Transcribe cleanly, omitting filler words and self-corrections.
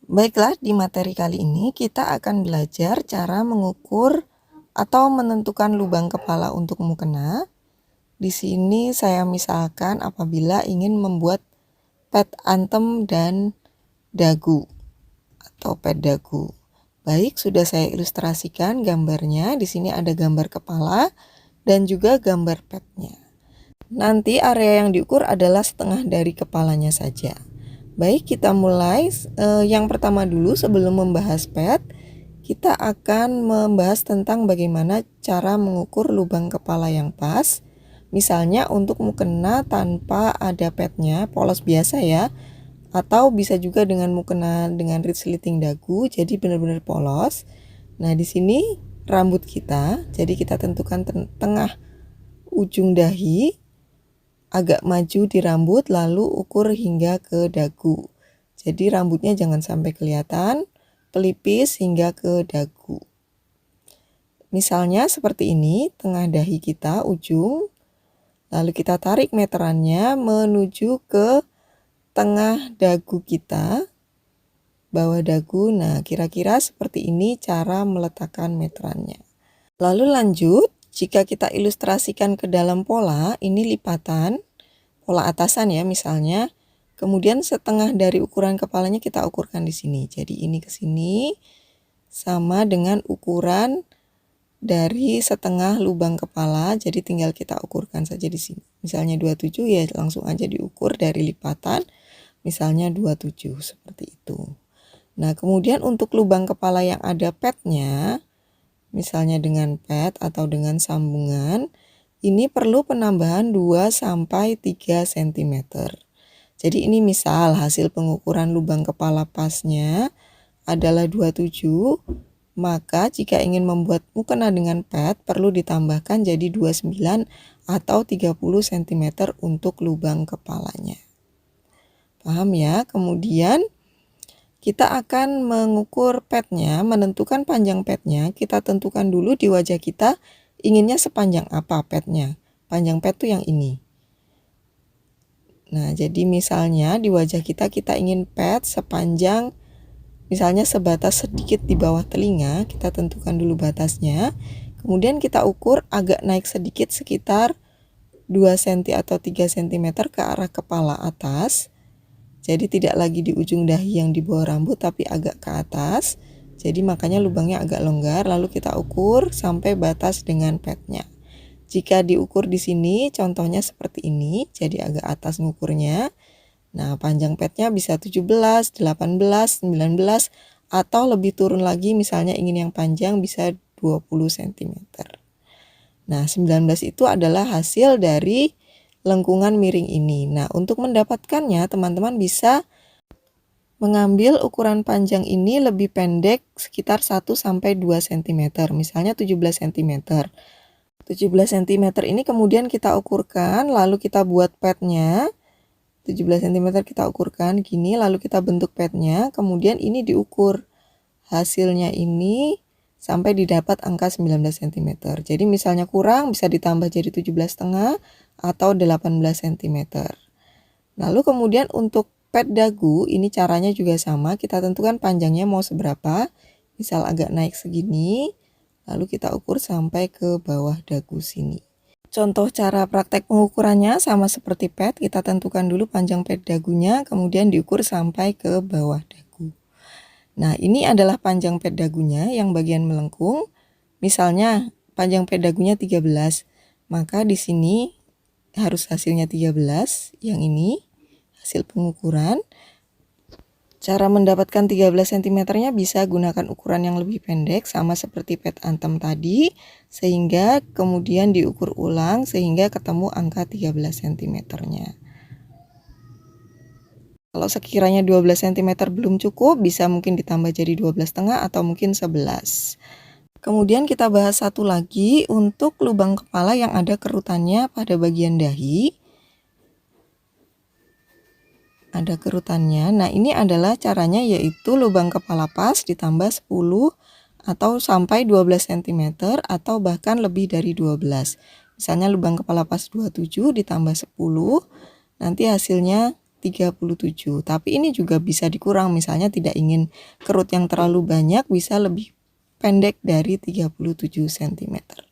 Baiklah, di materi kali ini kita akan belajar cara mengukur atau menentukan lubang kepala untuk mukena. Di sini saya misalkan apabila ingin membuat pet antem dan dagu atau pet dagu. Baik, sudah saya ilustrasikan gambarnya. Di sini ada gambar kepala dan juga gambar petnya. Nanti area yang diukur adalah setengah dari kepalanya saja. Baik, kita mulai. Yang pertama dulu, sebelum membahas pet, kita akan membahas tentang bagaimana cara mengukur lubang kepala yang pas. Misalnya untuk mukena tanpa ada petnya, polos biasa ya. Atau bisa juga dengan mukena dengan resleting dagu, jadi benar-benar polos. Nah, di sini rambut kita, jadi kita tentukan tengah ujung dahi, agak maju di rambut, lalu ukur hingga ke dagu. Jadi rambutnya jangan sampai kelihatan, pelipis hingga ke dagu. Misalnya seperti ini, tengah dahi kita ujung, lalu kita tarik meterannya menuju ke tengah dagu kita, bawah dagu. Nah, kira-kira seperti ini cara meletakkan meterannya. Lalu lanjut, jika kita ilustrasikan ke dalam pola, ini lipatan, pola atasan ya misalnya. Kemudian setengah dari ukuran kepalanya kita ukurkan di sini. Jadi ini ke sini sama dengan ukuran dari setengah lubang kepala. Jadi tinggal kita ukurkan saja di sini. Misalnya 27 ya langsung aja diukur dari lipatan. Misalnya 27 seperti itu. Nah, kemudian untuk lubang kepala yang ada petnya, misalnya dengan pet atau dengan sambungan, ini perlu penambahan 2-3 cm. Jadi ini misal hasil pengukuran lubang kepala pasnya adalah 27, maka jika ingin membuat mukena dengan pet perlu ditambahkan jadi 29 atau 30 cm untuk lubang kepalanya. Paham ya? Kemudian kita akan mengukur petnya, menentukan panjang petnya. Kita tentukan dulu di wajah kita inginnya sepanjang apa petnya. Panjang pet tuh yang ini. Nah, jadi misalnya di wajah kita ingin pet sepanjang, misalnya sebatas sedikit di bawah telinga. Kita tentukan dulu batasnya. Kemudian kita ukur agak naik sedikit sekitar 2 cm atau 3 cm ke arah kepala atas. Jadi tidak lagi di ujung dahi yang di bawah rambut tapi agak ke atas. Jadi makanya lubangnya agak longgar. Lalu kita ukur sampai batas dengan petnya. Jika diukur di sini contohnya seperti ini. Jadi agak atas ngukurnya. Nah, panjang petnya bisa 17, 18, 19 atau lebih turun lagi misalnya ingin yang panjang bisa 20 cm. Nah, 19 itu adalah hasil dari lengkungan miring ini. Nah, untuk mendapatkannya teman-teman bisa mengambil ukuran panjang ini lebih pendek sekitar 1-2 cm. Misalnya 17 cm. 17 cm ini kemudian kita ukurkan, lalu kita buat petnya. 17 cm kita ukurkan gini, lalu kita bentuk petnya. Kemudian ini diukur. Hasilnya ini sampai didapat angka 19 cm. Jadi misalnya kurang bisa ditambah jadi 17,5 atau 18 cm. Lalu kemudian untuk pet dagu ini caranya juga sama. Kita tentukan panjangnya mau seberapa. Misal agak naik segini. Lalu kita ukur sampai ke bawah dagu sini. Contoh cara praktek pengukurannya sama seperti pet. Kita tentukan dulu panjang pet dagunya. Kemudian diukur sampai ke bawah dagu. Nah, ini adalah panjang pet dagunya yang bagian melengkung. Misalnya panjang pet dagunya 13. Maka di sini harus hasilnya 13. Yang ini hasil pengukuran. Cara mendapatkan 13 cm-nya bisa gunakan ukuran yang lebih pendek sama seperti pet antem tadi. Sehingga kemudian diukur ulang sehingga ketemu angka 13 cm-nya. Kalau sekiranya 12 cm belum cukup, bisa mungkin ditambah jadi 12,5 atau mungkin 11. Kemudian kita bahas satu lagi untuk lubang kepala yang ada kerutannya pada bagian dahi. Ada kerutannya. Nah, ini adalah caranya yaitu lubang kepala pas ditambah 10 atau sampai 12 cm atau bahkan lebih dari 12. Misalnya lubang kepala pas 27 ditambah 10, nanti hasilnya 37. Tapi ini juga bisa dikurang, misalnya tidak ingin kerut yang terlalu banyak, bisa lebih pendek dari 37 cm.